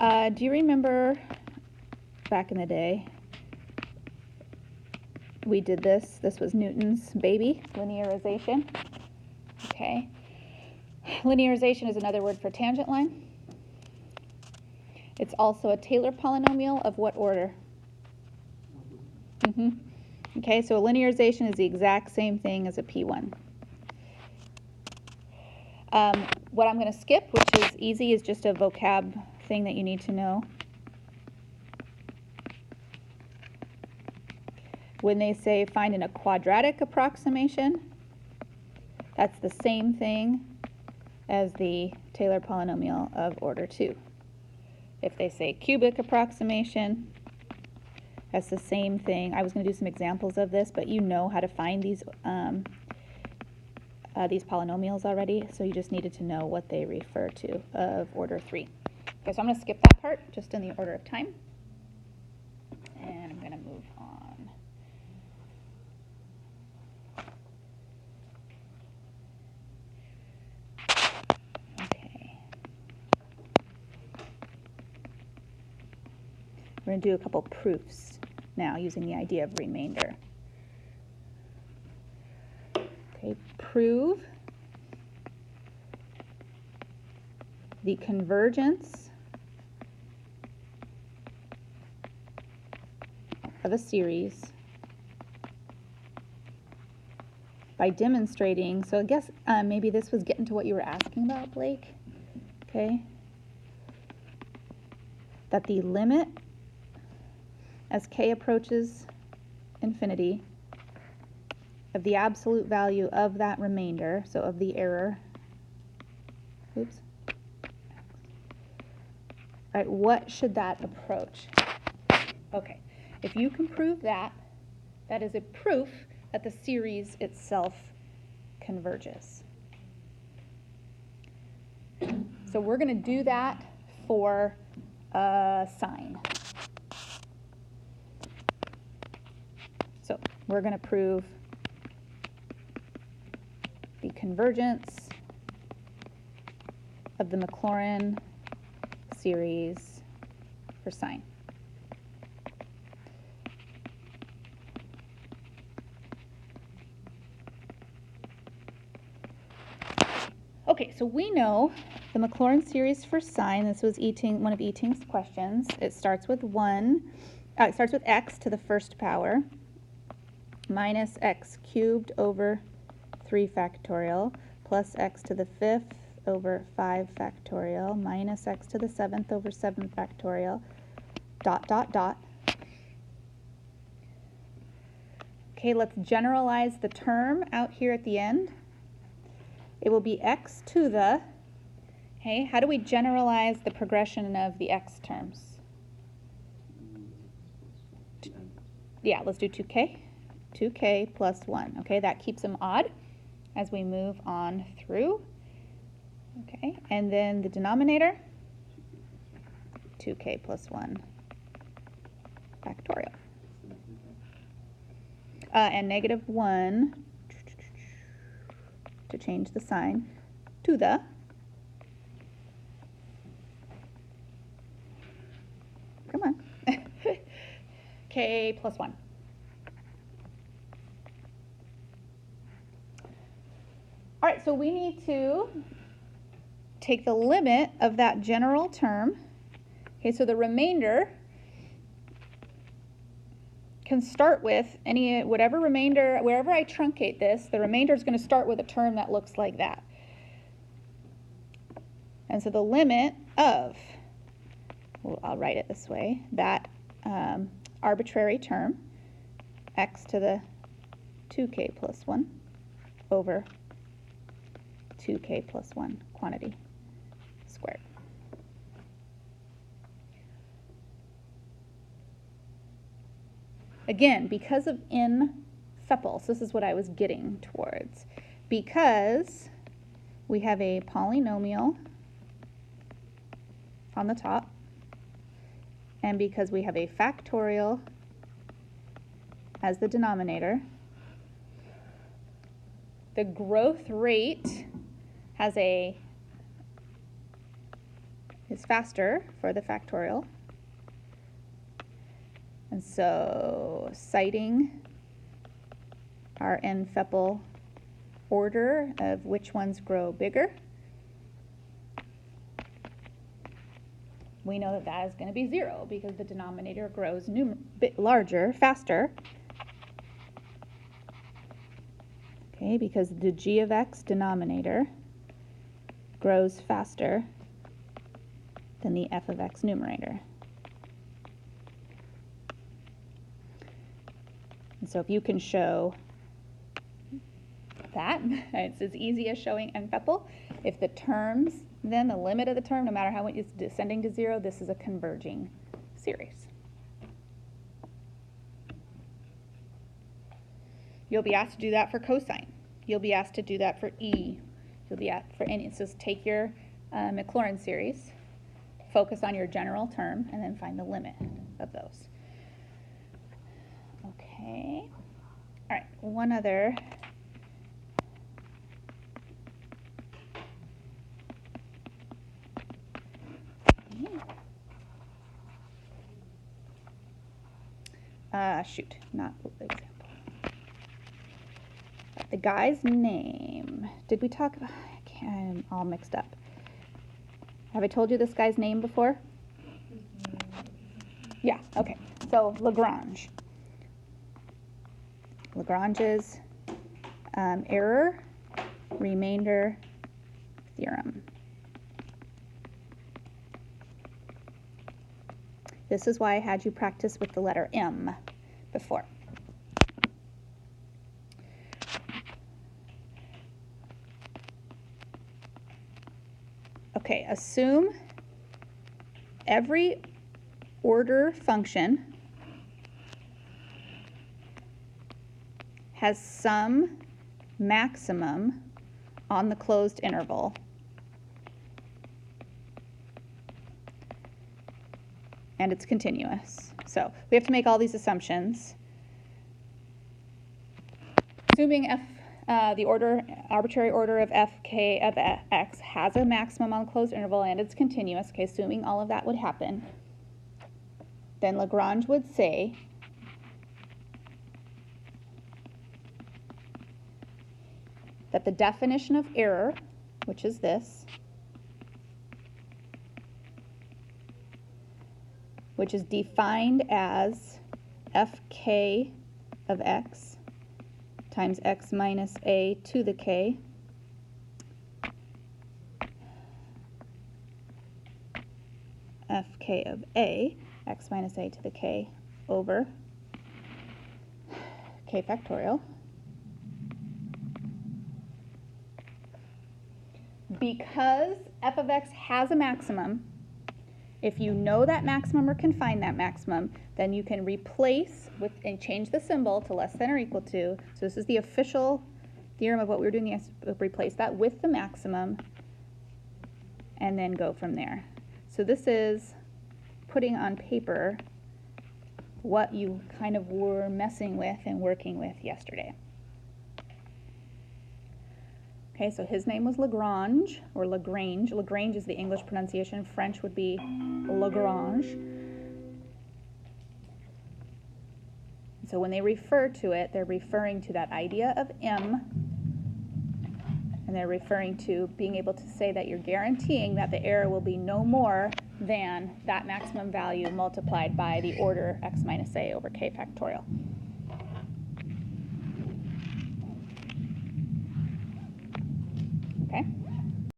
Do you remember back in the day we did this? This was Newton's baby, linearization. Okay. Linearization is another word for tangent line. It's also a Taylor polynomial of what order? Okay, so a linearization is the exact same thing as a P1. What I'm going to skip, which is easy, is just a vocab thing that you need to know. When they say find a quadratic approximation, that's the same thing as the Taylor polynomial of order 2. If they say cubic approximation, that's the same thing. I was going to do some examples of this, but you know how to find these polynomials already, so you just needed to know what they refer to of order 3. Okay, so I'm going to skip that part just in the order of time, and I'm going to move on. Okay. We're going to do a couple proofs now using the idea of remainder. Okay, prove the convergence of a series by demonstrating, so I guess maybe this was getting to what you were asking about, Blake, okay, that the limit as k approaches infinity of the absolute value of that remainder, so of the error, oops, all right, what should that approach? Okay, if you can prove that, that is a proof that the series itself converges. So we're going to do that for sine. So we're going to prove the convergence of the Maclaurin series for sine. Okay, so we know the Maclaurin series for sine. This was one of Eating's questions. It starts with it starts with x to the first power minus x cubed over 3 factorial plus x to the 5th over 5 factorial minus x to the 7th over 7 factorial dot dot dot. Okay, let's generalize the term out here at the end. It will be x to the, okay, how do we generalize the progression of the x terms? Yeah, let's do 2k. 2k plus 1. Okay, that keeps them odd as we move on through. Okay, and then the denominator, 2k plus 1 factorial. And negative 1, to change the sign, to the come on, k plus 1. All right, so we need to take the limit of that general term. Okay, so the remainder can start with whatever remainder, wherever I truncate this, the remainder is going to start with a term that looks like that. And so the limit of, well, I'll write it this way, that arbitrary term, x to the 2k plus 1 over 2k plus 1 quantity squared. Again, because of in sepals, this is what I was getting towards. Because we have a polynomial on the top, and because we have a factorial as the denominator, the growth rate is is faster for the factorial. And so citing our n-fepal order of which ones grow bigger, we know that that is going to be 0 because the denominator grows bit larger, faster. Okay, because the g of x denominator grows faster than the f of x numerator. And so if you can show that, it's as easy as showing n-fepal. If the terms, then the limit of the term, no matter how it's descending to 0, this is a converging series. You'll be asked to do that for cosine. You'll be asked to do that for e. You'll be asked for any. So take your Maclaurin series, focus on your general term, and then find the limit of those. Okay. All right, one other. Shoot, not the example. The guy's name. Did we talk about? I'm all mixed up. Have I told you this guy's name before? Yeah, okay. So Lagrange. Lagrange's error remainder theorem. This is why I had you practice with the letter M before. Okay, assume every order function has some maximum on the closed interval and it's continuous. So we have to make all these assumptions. Assuming the arbitrary order of f, k of x has a maximum on the closed interval and it's continuous, okay, assuming all of that would happen, then Lagrange would say that the definition of error, which is this, which is defined as fk of x times x minus a to the k fk of a, x minus a to the k over k factorial. Because f of x has a maximum, if you know that maximum or can find that maximum, then you can replace with and change the symbol to less than or equal to. So this is the official theorem of what we were doing. Replace that with the maximum and then go from there. So this is putting on paper what you kind of were messing with and working with yesterday. Okay, so his name was Lagrange, or Lagrange. Lagrange is the English pronunciation. French would be Lagrange. So when they refer to it, they're referring to that idea of M, and they're referring to being able to say that you're guaranteeing that the error will be no more than that maximum value multiplied by the order x minus a over k factorial. Okay?